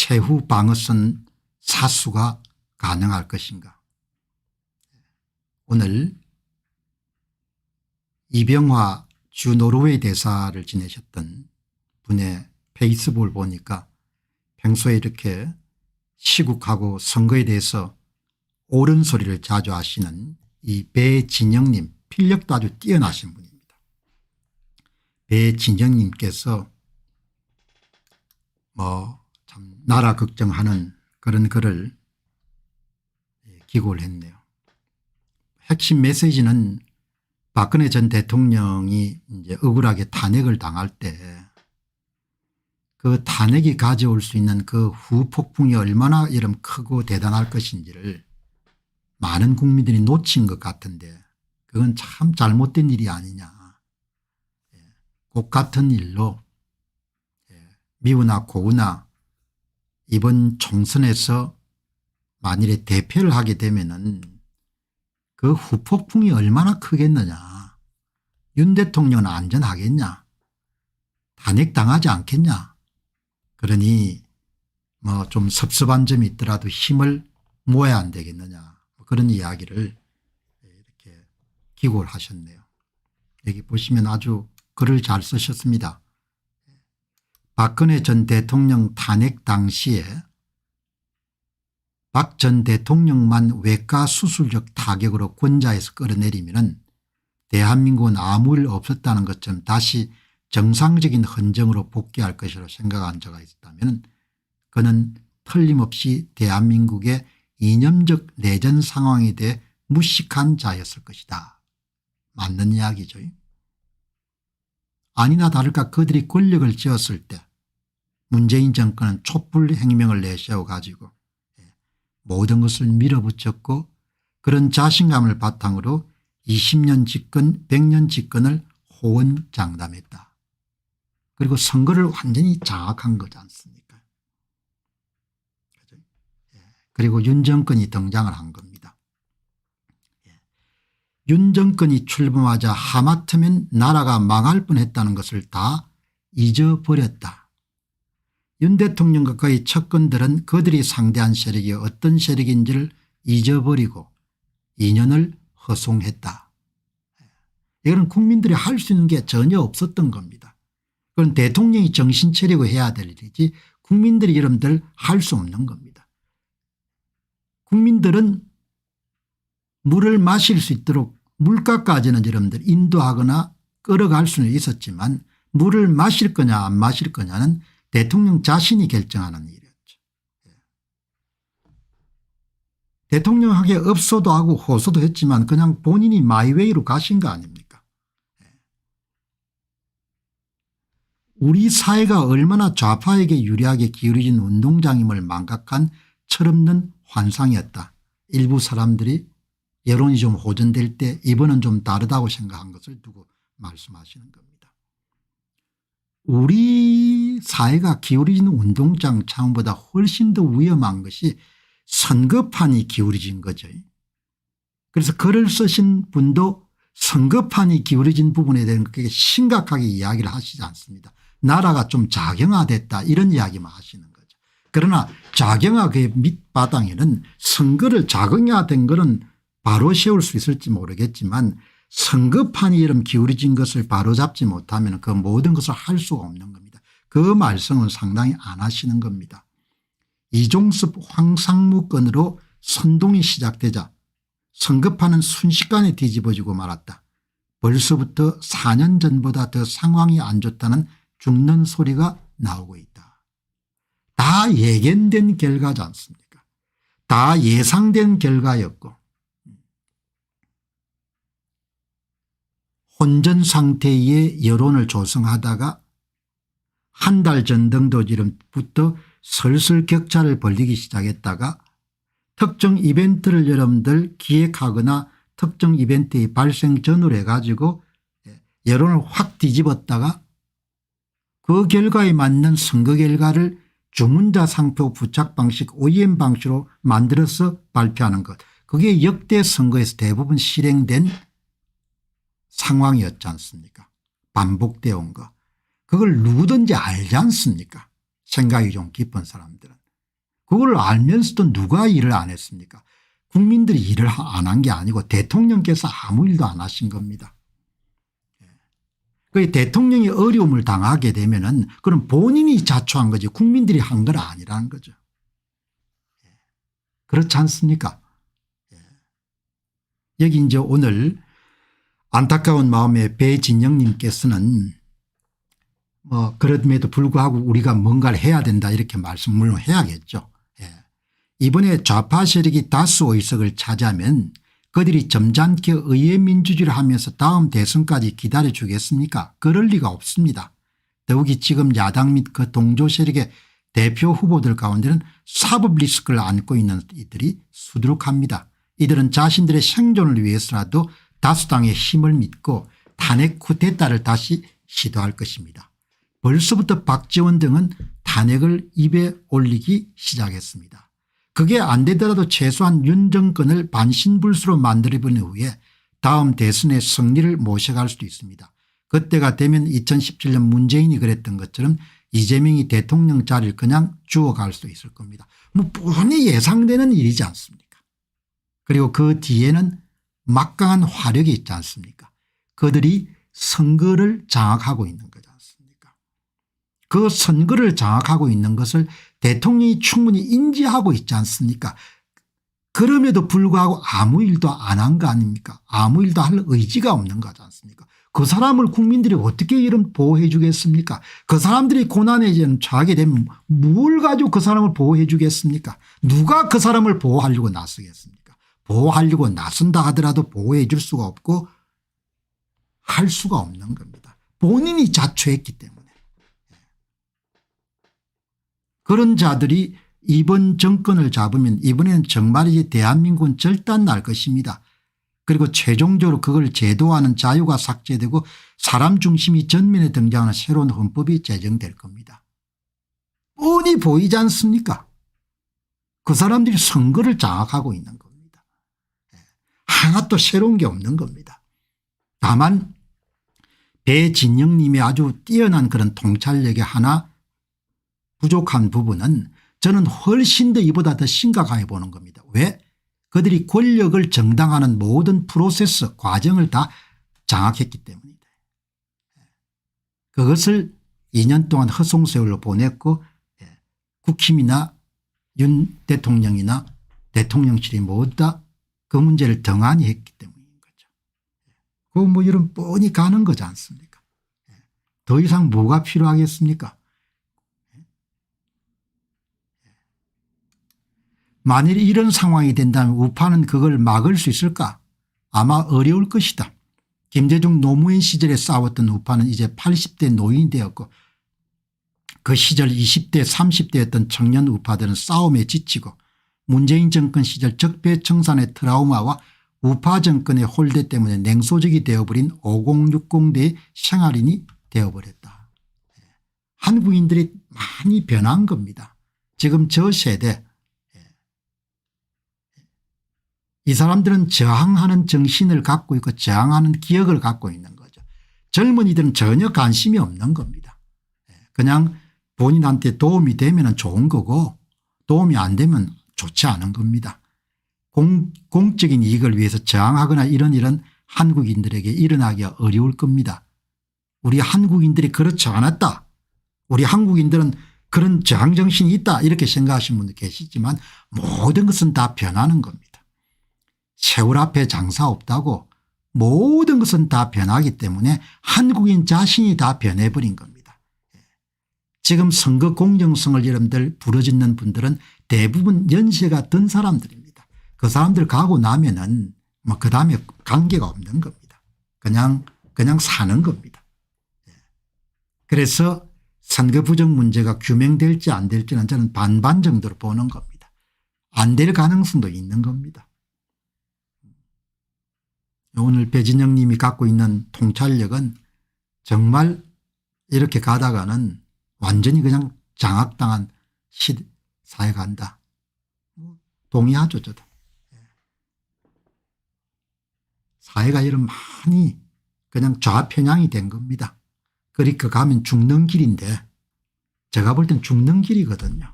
최후 방어선 사수가 가능할 것인가. 오늘 이병화 주 노르웨이 대사를 지내셨던 분의 페이스북을 보니까 평소에 이렇게 시국하고 선거에 대해서 옳은 소리를 자주 하시는 이 배진영님, 필력도 아주 뛰어나신 분입니다. 배진영님께서 참 나라 걱정하는 그런 글을 기고를 했네요. 핵심 메시지는 박근혜 전 대통령이 이제 억울하게 탄핵을 당할 때 그 탄핵이 가져올 수 있는 그 후폭풍이 얼마나 이런 크고 대단할 것인지를 많은 국민들이 놓친 것 같은데 그건 참 잘못된 일이 아니냐. 꼭 같은 일로 미우나 고우나 이번 총선에서 만일에 대표를 하게 되면은 그 후폭풍이 얼마나 크겠느냐. 윤 대통령은 안전하겠냐. 탄핵당하지 않겠냐. 그러니 좀 섭섭한 점이 있더라도 힘을 모아야 안 되겠느냐. 그런 이야기를 이렇게 기고를 하셨네요. 여기 보시면 아주 글을 잘 쓰셨습니다. 박근혜 전 대통령 탄핵 당시에 박 전 대통령만 외과 수술적 타격으로 권좌에서 끌어내리면 대한민국은 아무 일 없었다는 것처럼 다시 정상적인 헌정으로 복귀할 것이라고 생각한 자가 있었다면 그는 틀림없이 대한민국의 이념적 내전 상황에 대해 무식한 자였을 것이다. 맞는 이야기죠. 아니나 다를까 그들이 권력을 쥐었을 때 문재인 정권은 촛불 혁명을 내세워 가지고 모든 것을 밀어붙였고 그런 자신감을 바탕으로 20년 집권 100년 집권을 호언장담했다. 그리고 선거를 완전히 장악한 거지 않습니까? 그리고 윤 정권이 등장을 한 겁니다. 윤 정권이 출범하자 하마터면 나라가 망할 뻔했다는 것을 다 잊어버렸다. 윤 대통령과 그의 측근들은 그들이 상대한 세력이 어떤 세력인지를 잊어버리고 2년을 허송했다. 이건 국민들이 할 수 있는 게 전혀 없었던 겁니다. 그건 대통령이 정신 차리고 해야 될 일이지 국민들이 여러분들 할 수 없는 겁니다. 국민들은 물을 마실 수 있도록 물가까지는 여러분들 인도하거나 끌어갈 수는 있었지만 물을 마실 거냐 안 마실 거냐는 대통령 자신이 결정하는 일이었죠. 대통령에게 업소도 하고 호소도 했지만 그냥 본인이 마이웨이로 가신 거 아닙니까? 우리 사회가 얼마나 좌파에게 유리하게 기울어진 운동장임을 망각한 철없는 환상이었다. 일부 사람들이 여론이 좀 호전될 때 이번은 좀 다르다고 생각한 것을 두고 말씀하시는 겁니다. 우리 사회가 기울어진 운동장 차원보다 훨씬 더 위험한 것이 선거판이 기울어진 거죠. 그래서 글을 쓰신 분도 선거판이 기울어진 부분에 대한 그게 심각하게 이야기를 하시지 않습니다. 나라가 좀 작용화됐다 이런 이야기만 하시는 거죠. 그러나 작용화의 밑바닥에는 선거를 작용화된 것은 바로 세울 수 있을지 모르겠지만 선거판이 이런 기울어진 것을 바로잡지 못하면 그 모든 것을 할 수가 없는 겁니다. 그 말씀은 상당히 안 하시는 겁니다. 이종섭 황상무 건으로 선동이 시작되자 선거판은 순식간에 뒤집어지고 말았다. 벌써부터 4년 전보다 더 상황이 안 좋다는 죽는 소리가 나오고 있다. 다 예견된 결과지 않습니까? 다 예상된 결과였고 혼전 상태의 여론을 조성하다가 한 달 전 정도부터 슬슬 격차를 벌리기 시작했다가 특정 이벤트를 여러분들 기획하거나 특정 이벤트의 발생 전후로 해가지고 여론을 확 뒤집었다가 그 결과에 맞는 선거 결과를 주문자 상표 부착 방식 OEM 방식으로 만들어서 발표하는 것. 그게 역대 선거에서 대부분 실행된 상황이었지 않습니까? 반복되어 온 거. 그걸 누구든지 알지 않습니까? 생각이 좀 깊은 사람들은. 그걸 알면서도 누가 일을 안 했습니까? 국민들이 일을 안 한 게 아니고 대통령께서 아무 일도 안 하신 겁니다. 그 대통령이 어려움을 당하게 되면은 그럼 본인이 자초한 거지 국민들이 한 건 아니라는 거죠. 그렇지 않습니까? 여기 이제 오늘 안타까운 마음에 배진영님께서는 뭐 그럼에도 불구하고 우리가 뭔가를 해야 된다 이렇게 말씀을 해야겠죠. 이번에 좌파 세력이 다수 의석을 차지하면 그들이 점잖게 의회민주주의를 하면서 다음 대선까지 기다려주겠습니까? 그럴 리가 없습니다. 더욱이 지금 야당 및 그 동조 세력의 대표 후보들 가운데는 사법 리스크를 안고 있는 이들이 수두룩합니다. 이들은 자신들의 생존을 위해서라도 다수당의 힘을 믿고 탄핵 쿠데타를 다시 시도할 것입니다. 벌써부터 박지원 등은 탄핵을 입에 올리기 시작했습니다. 그게 안 되더라도 최소한 윤 정권을 반신불수로 만들어버린 후에 다음 대선의 승리를 모셔갈 수도 있습니다. 그때가 되면 2017년 문재인이 그랬던 것처럼 이재명이 대통령 자리를 그냥 주워갈 수도 있을 겁니다. 뭐 뻔히 예상되는 일이지 않습니까? 그리고 그 뒤에는 막강한 화력이 있지 않습니까? 그들이 선거를 장악하고 있는 거지 않습니까? 그 선거를 장악하고 있는 것을 대통령이 충분히 인지하고 있지 않습니까? 그럼에도 불구하고 아무 일도 안 한 거 아닙니까? 아무 일도 할 의지가 없는 거지 않습니까? 그 사람을 국민들이 어떻게 이런 보호해 주겠습니까? 그 사람들이 고난에 처하게 되면 뭘 가지고 그 사람을 보호해 주겠습니까? 누가 그 사람을 보호하려고 나서겠습니까? 보호하려고 나선다 하더라도 보호해 줄 수가 없고 할 수가 없는 겁니다. 본인이 자초했기 때문에. 그런 자들이 이번 정권을 잡으면 이번에는 정말이지 대한민국은 절단 날 것입니다. 그리고 최종적으로 그걸 제도화하는 자유가 삭제되고 사람 중심이 전면에 등장하는 새로운 헌법이 제정될 겁니다. 뻔히 보이지 않습니까? 그 사람들이 선거를 장악하고 있는 겁니다. 하나도 새로운 게 없는 겁니다. 다만 배진영님의 아주 뛰어난 그런 통찰력이 하나 부족한 부분은 저는 훨씬 더 이보다 더 심각하게 보는 겁니다. 왜? 그들이 권력을 정당화하는 모든 프로세스 과정을 다 장악했기 때문이다. 그것을 2년 동안 허송세월로 보냈고 국힘이나 윤 대통령이나 대통령실이 모두 다 그 문제를 등한히 했기 때문인 거죠. 그 뭐 이런 뻔히 가는 거지 않습니까? 더 이상 뭐가 필요하겠습니까? 만일 이런 상황이 된다면 우파는 그걸 막을 수 있을까? 아마 어려울 것이다. 김대중 노무현 시절에 싸웠던 우파는 이제 80대 노인이 되었고 그 시절 20대 30대였던 청년 우파들은 싸움에 지치고 문재인 정권 시절 적폐청산의 트라우마와 우파 정권의 홀대 때문에 냉소적이 되어버린 5060대의 생활인이 되어버렸다. 한국인들이 많이 변한 겁니다. 지금 저 세대 이 사람들은 저항하는 정신을 갖고 있고 저항하는 기억을 갖고 있는 거죠. 젊은이들은 전혀 관심이 없는 겁니다. 그냥 본인한테 도움이 되면 좋은 거고 도움이 안 되면 좋지 않은 겁니다. 공적인 이익을 위해서 저항하거나 이런 한국인들에게 일어나기가 어려울 겁니다. 우리 한국인들이 그렇지 않았다. 우리 한국인들은 그런 저항정신이 있다 이렇게 생각하시는 분도 계시지만 모든 것은 다 변하는 겁니다. 세월 앞에 장사 없다고 모든 것은 다 변하기 때문에 한국인 자신이 다 변해버린 겁니다. 지금 선거 공정성을 여러분들 부르짖는 분들은 대부분 연세가 든 사람들입니다. 그 사람들 가고 나면은 뭐 그 다음에 관계가 없는 겁니다. 그냥 사는 겁니다. 그래서 선거 부정 문제가 규명될지 안 될지는 저는 반반 정도로 보는 겁니다. 안 될 가능성도 있는 겁니다. 오늘 배진영 님이 갖고 있는 통찰력은 정말 이렇게 가다가는 완전히 그냥 장악당한 사회 간다. 동의하죠 저도. 사회가 이런 많이 그냥 좌편향이 된 겁니다. 그러니까 가면 죽는 길인데 제가 볼 땐 죽는 길이거든요.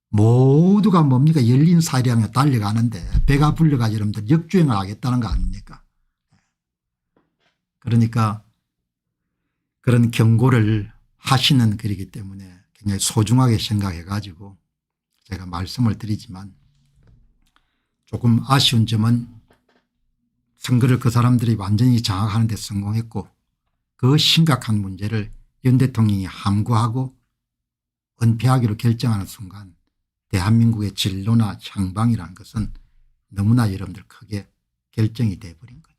모두가 뭡니까 열린 사이를 달려가는데 배가 불려가 여러분들 역주행을 하겠다는 거 아닙니까? 그러니까 그런 경고를 하시는 글이기 때문에 굉장히 소중하게 생각해 가지고 제가 말씀을 드리지만 조금 아쉬운 점은 선거를 그 사람들이 완전히 장악하는 데 성공했고 그 심각한 문제를 윤 대통령이 함구하고 은폐하기로 결정하는 순간 대한민국의 진로나 향방이라는 것은 너무나 여러분들 크게 결정이 돼버린 거죠.